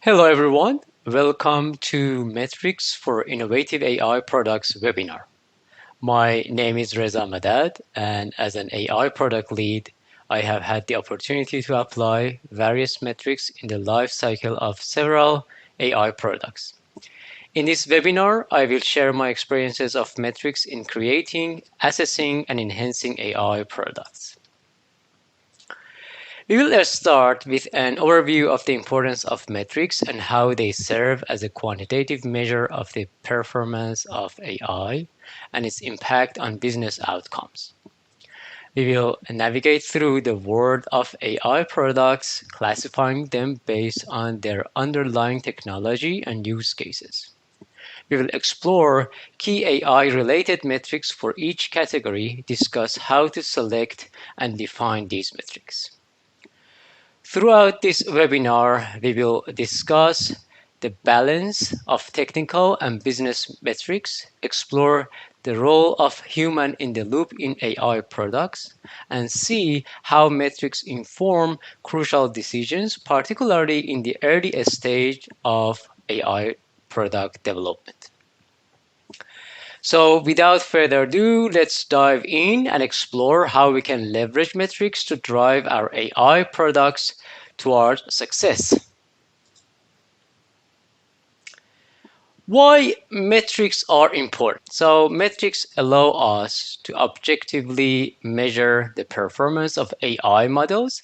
Hello everyone, welcome to Metrics for Innovative AI Products webinar. My name is Reza Madad, and as an AI product lead, I have had the opportunity to apply various metrics in the life cycle of several AI products. In this webinar, I will share my experiences of metrics in creating, assessing, and enhancing AI products. We will start with an overview of the importance of metrics and how they serve as a quantitative measure of the performance of AI and its impact on business outcomes. We will navigate through the world of AI products, classifying them based on their underlying technology and use cases. We will explore key AI-related metrics for each category, discuss how to select and define these metrics. Throughout this webinar, we will discuss the balance of technical and business metrics, explore the role of human in the loop in AI products, and see how metrics inform crucial decisions, particularly in the early stage of AI product development. So without further ado, let's dive in and explore how we can leverage metrics to drive our AI products toward success. Why metrics are important? So metrics allow us to objectively measure the performance of AI models,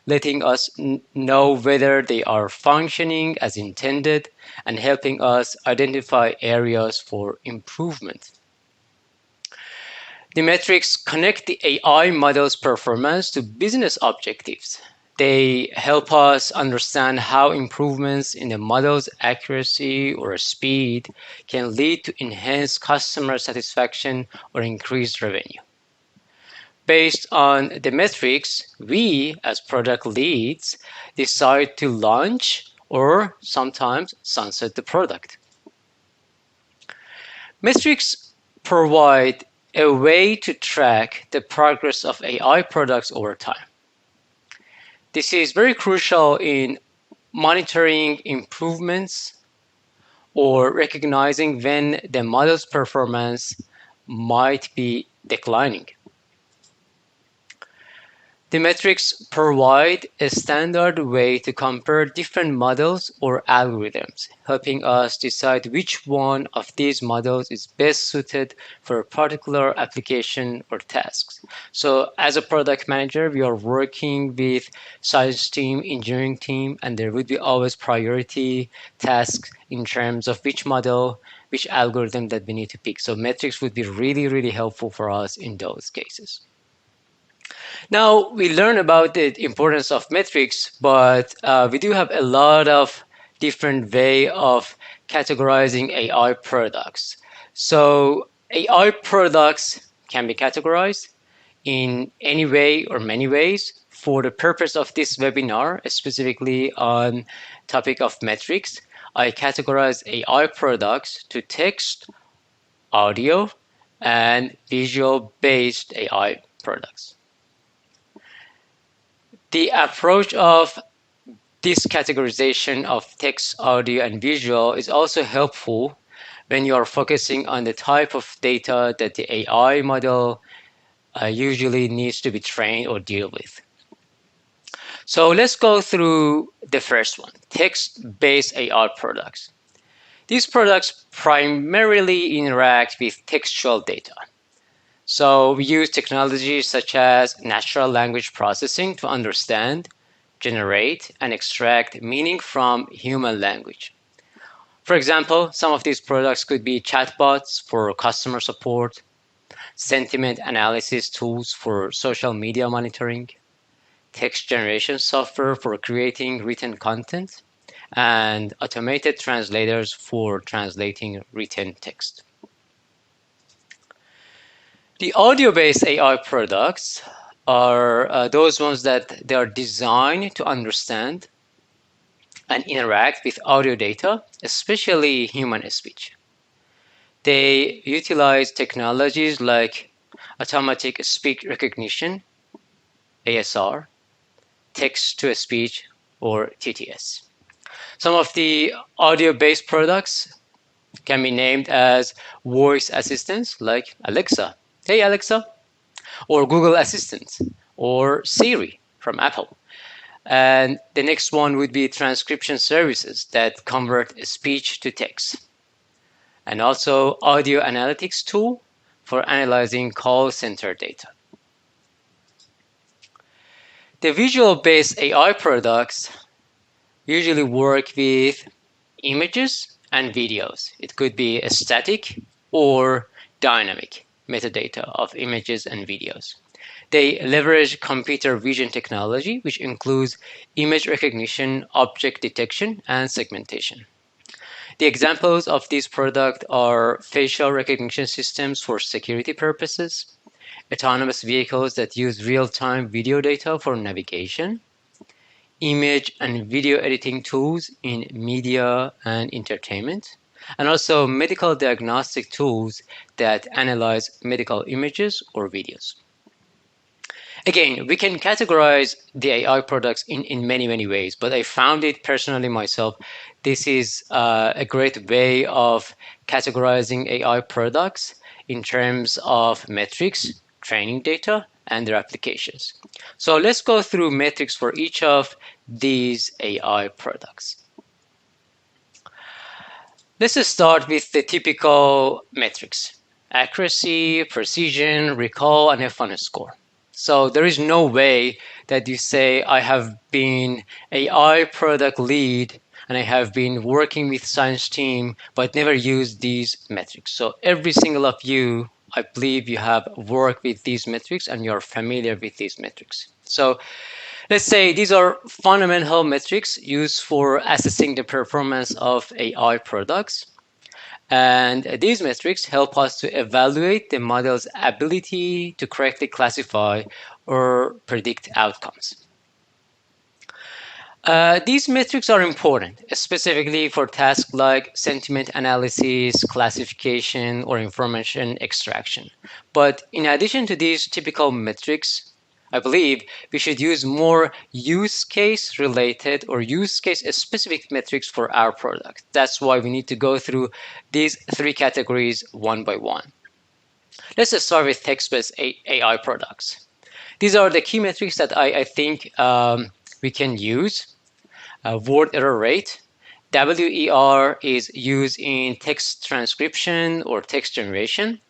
letting us know whether they are functioning as intended and helping us identify areas for improvement. The metrics connect the AI model's performance to business objectives. They help us understand how improvements in the model's accuracy or speed can lead to enhanced customer satisfaction or increased revenue. Based on the metrics, we, as product leads, decide to launch or sometimes sunset the product. Metrics provide a way to track the progress of AI products over time. This is very crucial in monitoring improvements or recognizing when the model's performance might be declining. The metrics provide a standard way to compare different models or algorithms, helping us decide which one of these models is best suited for a particular application or tasks. So as a product manager, we are working with science team, engineering team, and there would be always priority tasks in terms of which model, which algorithm that we need to pick. So metrics would be really, really helpful for us in those cases. Now, we learn about the importance of metrics, but we do have a lot of different way of categorizing AI products. So AI products can be categorized in any way or many ways. For the purpose of this webinar, specifically on topic of metrics, I categorize AI products to text, audio, and visual-based AI products. The approach of this categorization of text, audio, and visual is also helpful when you are focusing on the type of data that the AI model usually needs to be trained or deal with. So let's go through the first one, text-based AI products. These products primarily interact with textual data. So we use technologies such as natural language processing to understand, generate, and extract meaning from human language. For example, some of these products could be chatbots for customer support, sentiment analysis tools for social media monitoring, text generation software for creating written content, and automated translators for translating written text. The audio-based AI products are those ones that they are designed to understand and interact with audio data, especially human speech. They utilize technologies like automatic speech recognition, ASR, text-to-speech, or TTS. Some of the audio-based products can be named as voice assistants like Alexa, hey Alexa, or Google Assistant, or Siri from Apple. And the next one would be transcription services that convert speech to text. And also audio analytics tool for analyzing call center data. The visual-based AI products usually work with images and videos. It could be a static or dynamic metadata of images and videos. They leverage computer vision technology, which includes image recognition, object detection, and segmentation. The examples of these products are facial recognition systems for security purposes, autonomous vehicles that use real-time video data for navigation, image and video editing tools in media and entertainment, and also medical diagnostic tools that analyze medical images or videos. Again, we can categorize the AI products in many ways, but I found it personally myself, this is a great way of categorizing AI products in terms of metrics, training data, and their applications. So let's go through metrics for each of these AI products. Let's just start with the typical metrics: accuracy, precision, recall, and F1 score. So there is no way that you say, I have been AI product lead and I have been working with science team, but never used these metrics. So every single of you, I believe you have worked with these metrics and you're familiar with these metrics. So let's say these are fundamental metrics used for assessing the performance of AI products. And these metrics help us to evaluate the model's ability to correctly classify or predict outcomes. These metrics are important, specifically for tasks like sentiment analysis, classification, or information extraction. But in addition to these typical metrics, I believe we should use more use case related or use case specific metrics for our product. That's why we need to go through these three categories one by one. Let's just start with text-based AI products. These are the key metrics that I think we can use. Word error rate. WER is used in text transcription or text generation.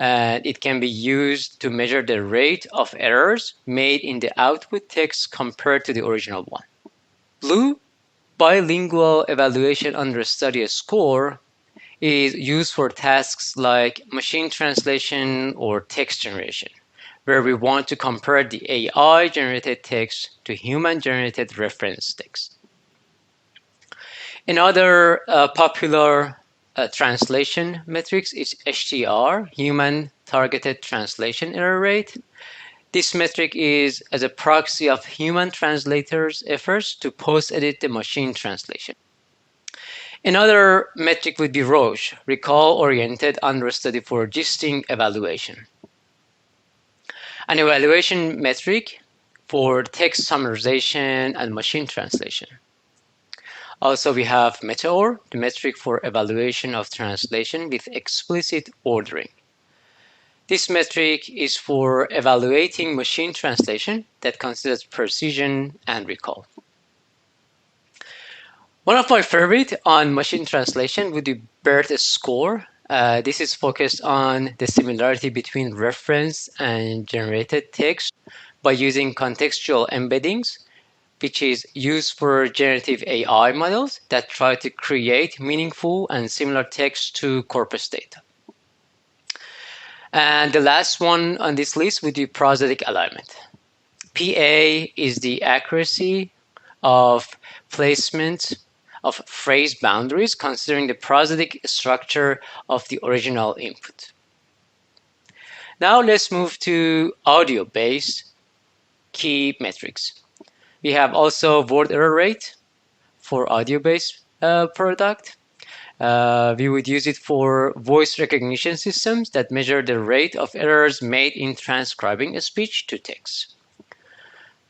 And it can be used to measure the rate of errors made in the output text compared to the original one. Blue, bilingual evaluation under study score, is used for tasks like machine translation or text generation, where we want to compare the AI-generated text to human-generated reference text. Another popular translation metrics is HTR, Human Targeted Translation Error Rate. This metric is as a proxy of human translators' efforts to post-edit the machine translation. Another metric would be ROACE, Recall-Oriented Understudy for Distinct Evaluation. An evaluation metric for text summarization and machine translation. Also, we have Meteor, the metric for evaluation of translation with explicit ordering. This metric is for evaluating machine translation that considers precision and recall. One of my favorite on machine translation would be BERT score. This is focused on the similarity between reference and generated text by using contextual embeddings, which is used for generative AI models that try to create meaningful and similar text to corpus data. And the last one on this list would be prosodic alignment. PA is the accuracy of placement of phrase boundaries considering the prosodic structure of the original input. Now let's move to audio-based key metrics. We have also word error rate for audio-based product. We would use it for voice recognition systems that measure the rate of errors made in transcribing a speech to text.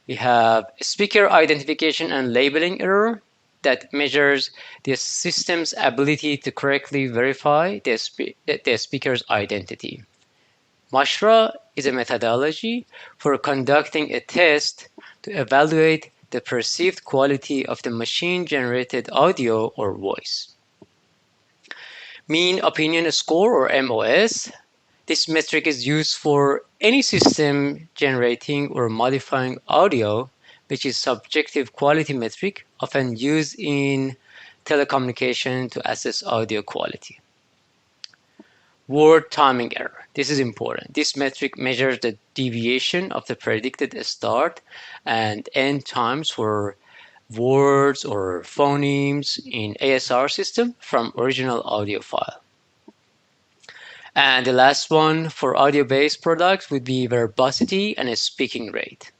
We have speaker identification and labeling error. that measures the system's ability to correctly verify the speaker's identity. Mashra is a methodology for conducting a test to evaluate the perceived quality of the machine-generated audio or voice. Mean Opinion Score or MOS. This metric is used for any system generating or modifying audio, which is subjective quality metric often used in telecommunication to assess audio quality. Word timing error. This is important. This metric measures the deviation of the predicted start and end times for words or phonemes in ASR system from original audio file. And the last one for audio-based products would be verbosity and a speaking rate.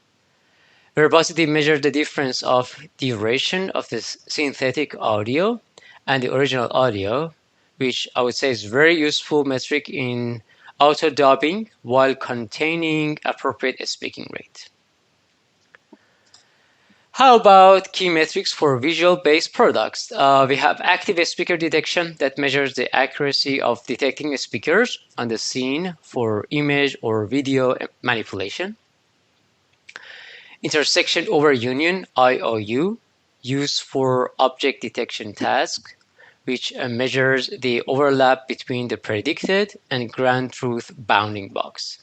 Verbosity measures the difference of duration of the synthetic audio and the original audio, which I would say is very useful metric in auto dubbing while containing appropriate speaking rate. How about key metrics for visual-based products? We have active speaker detection that measures the accuracy of detecting speakers on the scene for image or video manipulation. Intersection over union, IOU, used for object detection task, which measures the overlap between the predicted and ground truth bounding box.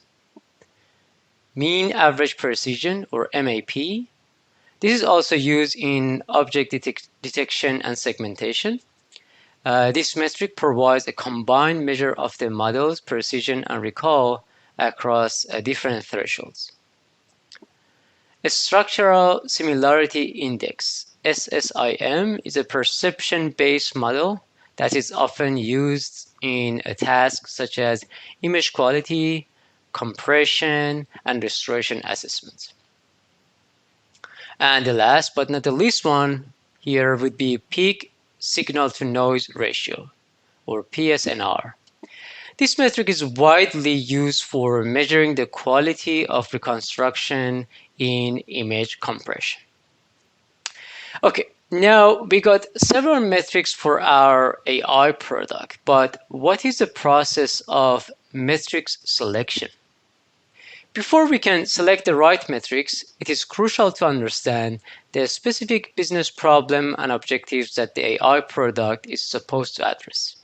Mean average precision, or MAP. This is also used in object detection and segmentation. This metric provides a combined measure of the model's precision and recall across different thresholds. A structural similarity index, SSIM, is a perception-based model that is often used in a task such as image quality, compression, and restoration assessments. And the last but not the least one here would be peak signal-to-noise ratio, or PSNR. This metric is widely used for measuring the quality of reconstruction in image compression. Okay, now we got several metrics for our AI product, but what is the process of metrics selection? Before we can select the right metrics, it is crucial to understand the specific business problem and objectives that the AI product is supposed to address.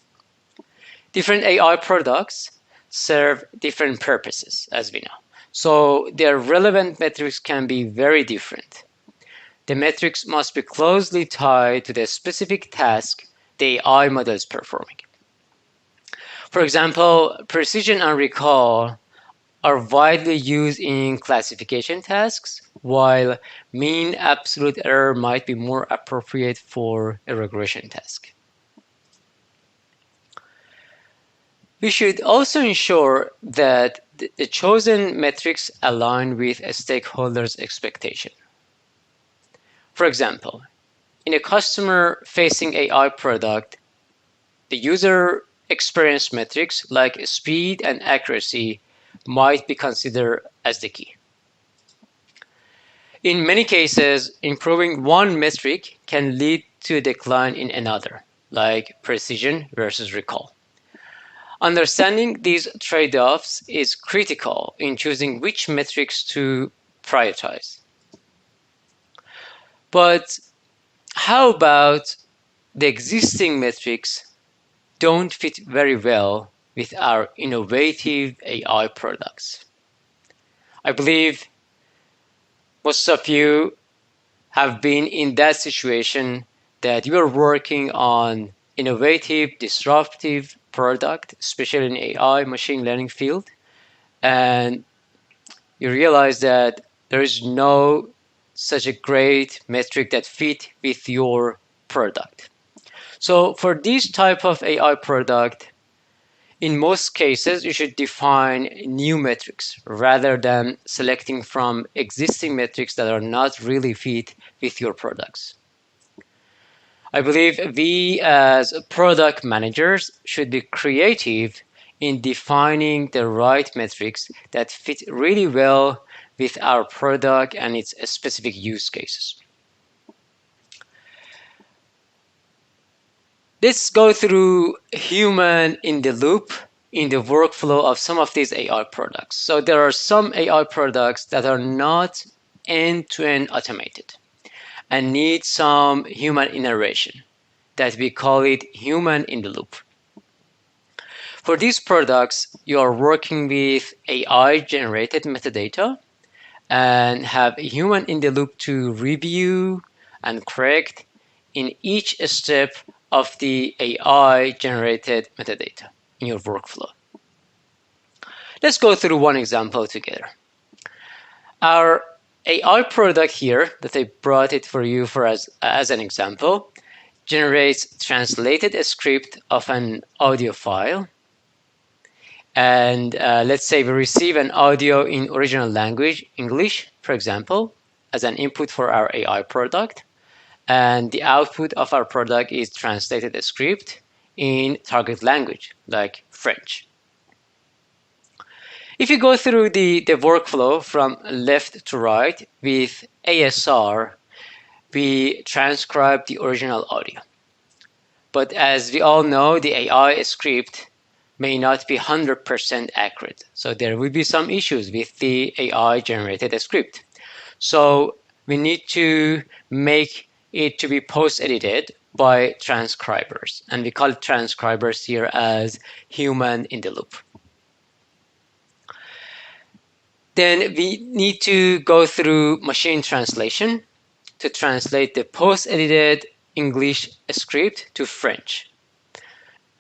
Different AI products serve different purposes, as we know. So their relevant metrics can be very different. The metrics must be closely tied to the specific task the AI model is performing. For example, precision and recall are widely used in classification tasks, while mean absolute error might be more appropriate for a regression task. We should also ensure that the chosen metrics align with a stakeholder's expectation. For example, in a customer-facing AI product, the user experience metrics like speed and accuracy might be considered as the key. In many cases, improving one metric can lead to a decline in another, like precision versus recall. Understanding these trade-offs is critical in choosing which metrics to prioritize. But how about the existing metrics don't fit very well with our innovative AI products? I believe most of you have been in that situation that you are working on innovative, disruptive product, especially in AI machine learning field, and you realize that there is no such a great metric that fit with your product. So for this type of AI product, in most cases, you should define new metrics rather than selecting from existing metrics that are not really fit with your products. I believe we as product managers should be creative in defining the right metrics that fit really well with our product and its specific use cases. Let's go through human in the loop in the workflow of some of these AI products. So there are some AI products that are not end-to-end automated and need some human intervention that we call it human in the loop. For these products, you are working with AI generated metadata and have a human in the loop to review and correct in each step of the AI generated metadata in your workflow. Let's go through one example together. Our AI product here that I brought it for you for as an example generates translated script of an audio file. And let's say we receive an audio in original language, English, for example, as an input for our AI product. And the output of our product is translated script in target language, like French. If you go through the workflow from left to right with ASR, we transcribe the original audio. But as we all know, the AI script may not be 100% accurate. So there will be some issues with the AI generated script. So we need to make it to be post-edited by transcribers. And we call transcribers here as human in the loop. Then we need to go through machine translation to translate the post-edited English script to French.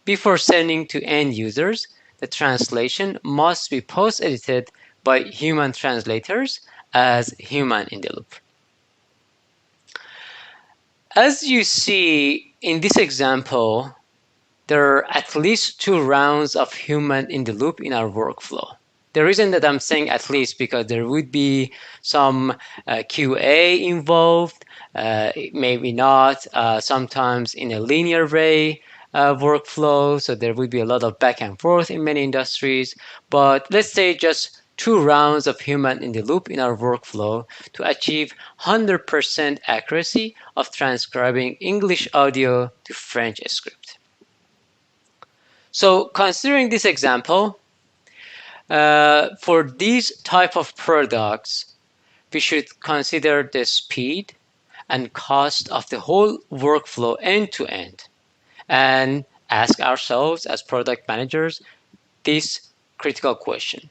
Before sending to end users, the translation must be post-edited by human translators as human in the loop. As you see in this example, there are at least 2 rounds of human in the loop in our workflow. The reason that I'm saying at least because there would be some QA involved, maybe not, sometimes in a linear way workflow, so there would be a lot of back and forth in many industries. But let's say just 2 rounds of human in the loop in our workflow to achieve 100% accuracy of transcribing English audio to French script. So considering this example, for these type of products, we should consider the speed and cost of the whole workflow end to end and ask ourselves as product managers this critical question.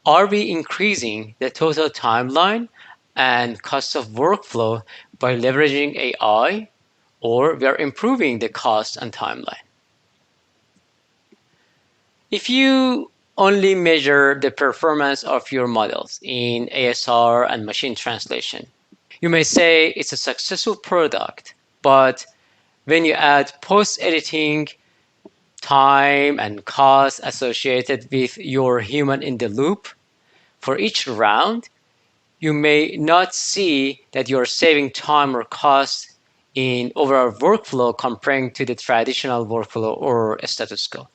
Are we increasing the total timeline and cost of workflow by leveraging AI, or we are improving the cost and timeline? If you only measure the performance of your models in ASR and machine translation, you may say it's a successful product, but when you add post-editing time and cost associated with your human in the loop for each round, you may not see that you're saving time or cost in overall workflow comparing to the traditional workflow or status quo.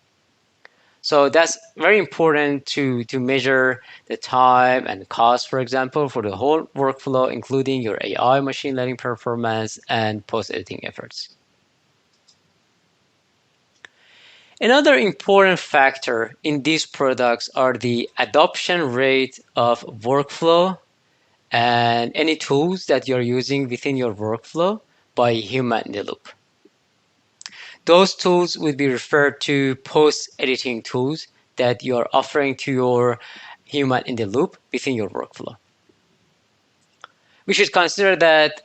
So that's very important to measure the time and cost, for example, for the whole workflow, including your AI machine learning performance and post-editing efforts. Another important factor in these products are the adoption rate of workflow and any tools that you're using within your workflow by human in the loop. Those tools would be referred to post-editing tools that you're offering to your human in the loop within your workflow. We should consider that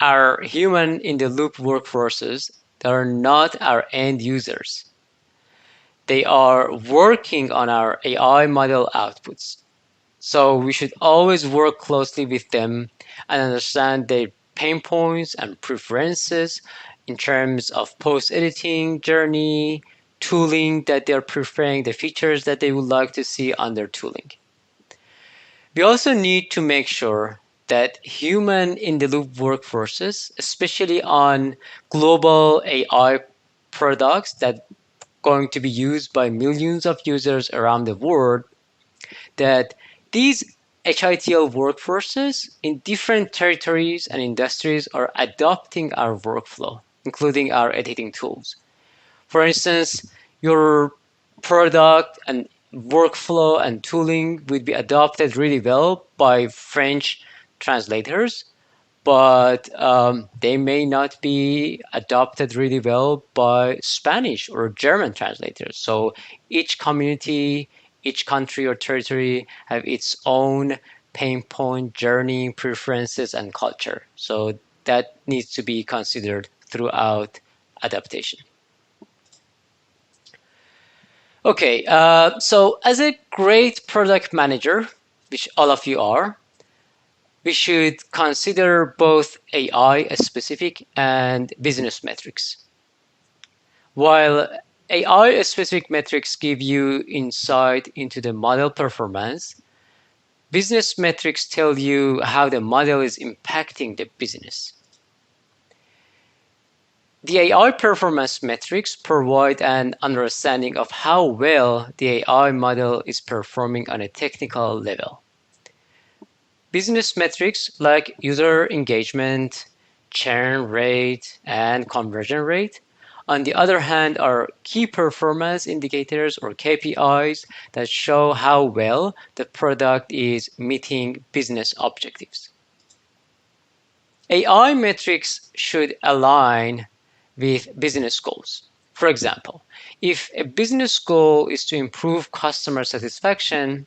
our human in the loop workforces are not our end users. They are working on our AI model outputs. So we should always work closely with them and understand their pain points and preferences in terms of post-editing journey, tooling that they're preferring, the features that they would like to see on their tooling. We also need to make sure that human in the loop workforces, especially on global AI products that are going to be used by millions of users around the world, that these HITL workforces in different territories and industries are adopting our workflow including our editing tools. For instance, your product and workflow and tooling would be adopted really well by French translators, but they may not be adopted really well by Spanish or German translators. So each community, each country or territory have its own pain point, journey, preferences, and culture. So that needs to be considered throughout adaptation. Okay, so as a great product manager, which all of you are, we should consider both AI specific and business metrics. While AI specific metrics give you insight into the model performance, business metrics tell you how the model is impacting the business. The AI performance metrics provide an understanding of how well the AI model is performing on a technical level. Business metrics like user engagement, churn rate, and conversion rate, on the other hand, are key performance indicators or KPIs that show how well the product is meeting business objectives. AI metrics should align with business goals. For example, if a business goal is to improve customer satisfaction,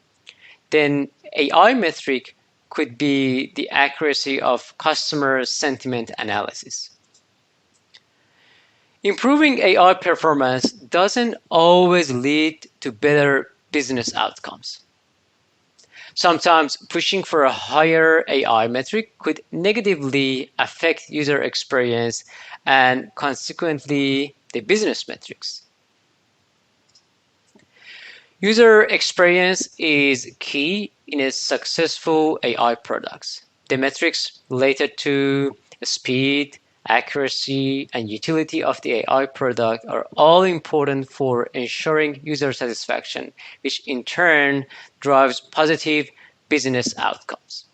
then AI metric could be the accuracy of customer sentiment analysis. Improving AI performance doesn't always lead to better business outcomes. Sometimes pushing for a higher AI metric could negatively affect user experience and consequently the business metrics. User experience is key in a successful AI products. The metrics related to speed, accuracy, and utility of the AI product are all important for ensuring user satisfaction, which in turn drives positive business outcomes.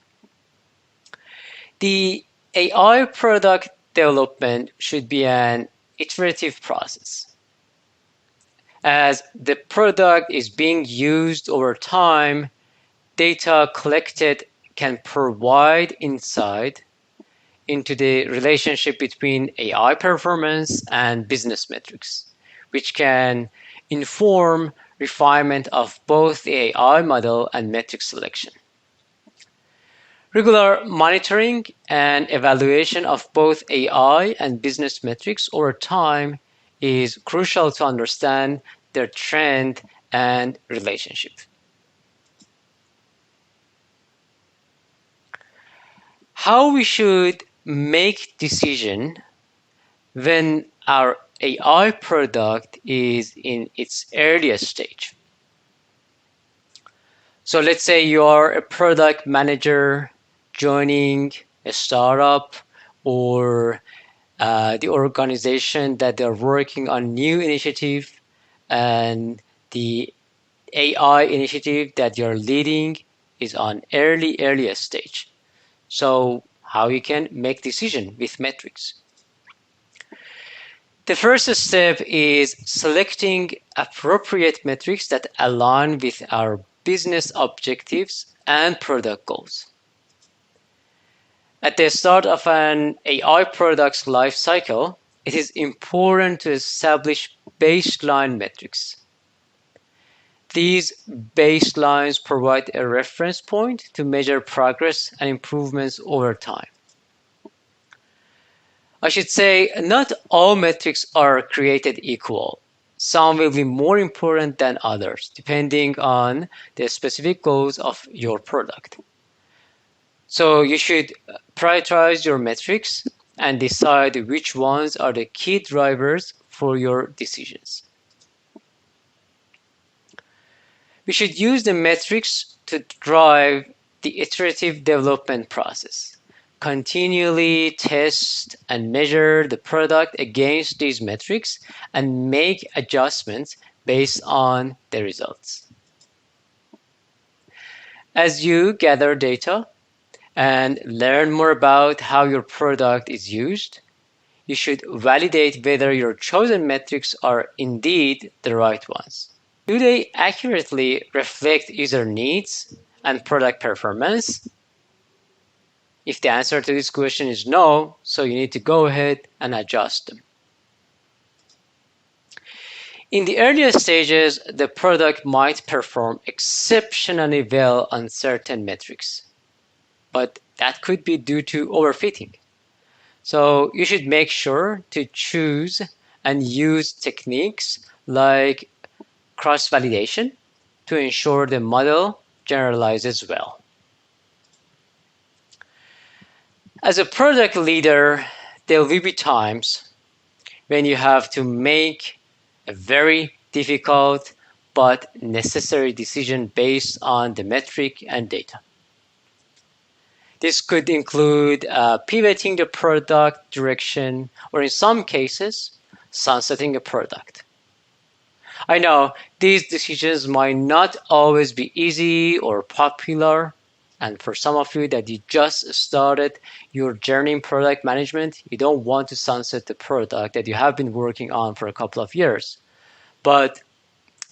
The AI product development should be an iterative process. As the product is being used over time, data collected can provide insight into the relationship between AI performance and business metrics, which can inform refinement of both the AI model and metric selection. Regular monitoring and evaluation of both AI and business metrics over time is crucial to understand their trend and relationship. How we should make decision when our AI product is in its earliest stage. So let's say you are a product manager joining a startup or the organization that they're working on new initiative, and the AI initiative that you're leading is on earliest stage. So how you can make decision with metrics. The first step is selecting appropriate metrics that align with our business objectives and product goals. At the start of an AI product's life cycle, it is important to establish baseline metrics. These baselines provide a reference point to measure progress and improvements over time. I should say not all metrics are created equal. Some will be more important than others, depending on the specific goals of your product. So you should prioritize your metrics and decide which ones are the key drivers for your decisions. We should use the metrics to drive the iterative development process. Continually test and measure the product against these metrics and make adjustments based on the results. As you gather data and learn more about how your product is used, you should validate whether your chosen metrics are indeed the right ones. Do they accurately reflect user needs and product performance? If the answer to this question is no, so you need to go ahead and adjust them. In the earlier stages, the product might perform exceptionally well on certain metrics, but that could be due to overfitting. So you should make sure to choose and use techniques like cross-validation to ensure the model generalizes well. As a product leader, there will be times when you have to make a very difficult but necessary decision based on the metric and data. This could include pivoting the product direction, or in some cases, sunsetting a product. I know these decisions might not always be easy or popular, and for some of you that you just started your journey in product management, you don't want to sunset the product that you have been working on for a couple of years. But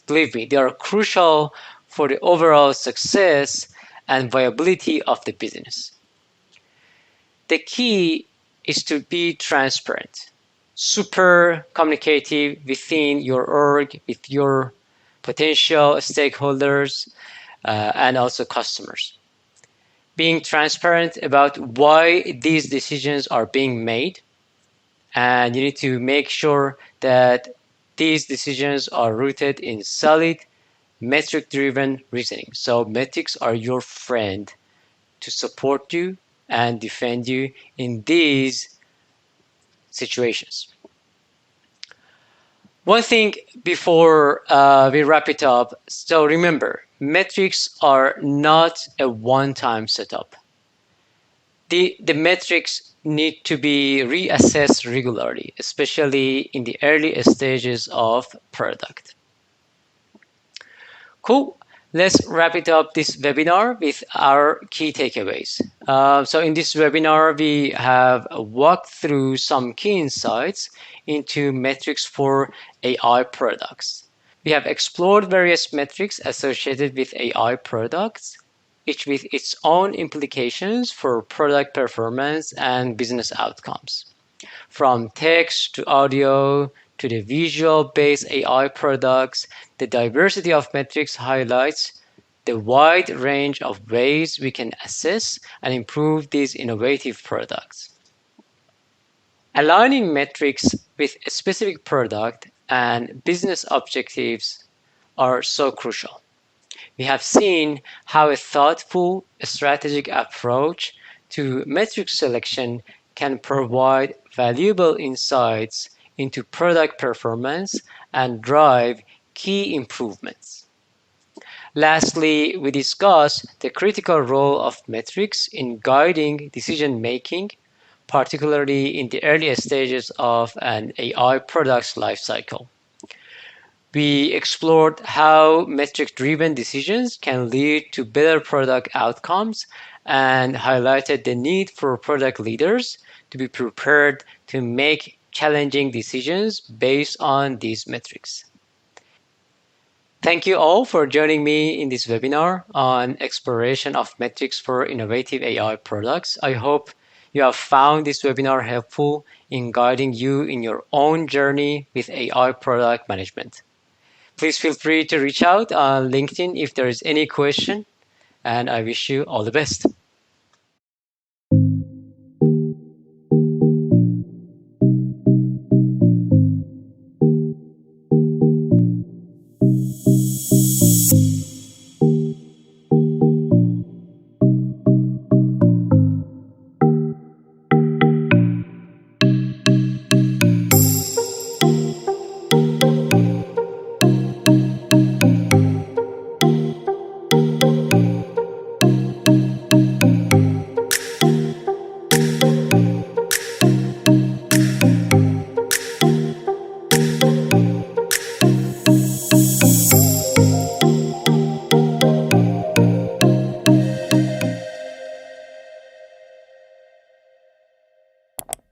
believe me, they are crucial for the overall success and viability of the business. The key is to be transparent, super communicative within your org, with your potential stakeholders, and also customers. Being transparent about why these decisions are being made, and you need to make sure that these decisions are rooted in solid metric-driven reasoning. So metrics are your friend to support you and defend you in these situations. One thing before we wrap it up, so remember, metrics are not a one-time setup. The metrics need to be reassessed regularly, especially in the early stages of product. Cool. Let's wrap it up this webinar with our key takeaways. So in this webinar, we have walked through some key insights into metrics for AI products. We have explored various metrics associated with AI products, each with its own implications for product performance and business outcomes. From text to audio to the visual-based AI products, the diversity of metrics highlights the wide range of ways we can assess and improve these innovative products. Aligning metrics with a specific product and business objectives are so crucial. We have seen how a thoughtful, strategic approach to metric selection can provide valuable insights into product performance and drive key improvements. Lastly, we discuss the critical role of metrics in guiding decision-making, particularly in the early stages of an AI product's lifecycle. We explored how metric-driven decisions can lead to better product outcomes and highlighted the need for product leaders to be prepared to make challenging decisions based on these metrics. Thank you all for joining me in this webinar on exploration of metrics for innovative AI products. I hope you have found this webinar helpful in guiding you in your own journey with AI product management. Please feel free to reach out on LinkedIn if there is any question, and I wish you all the best.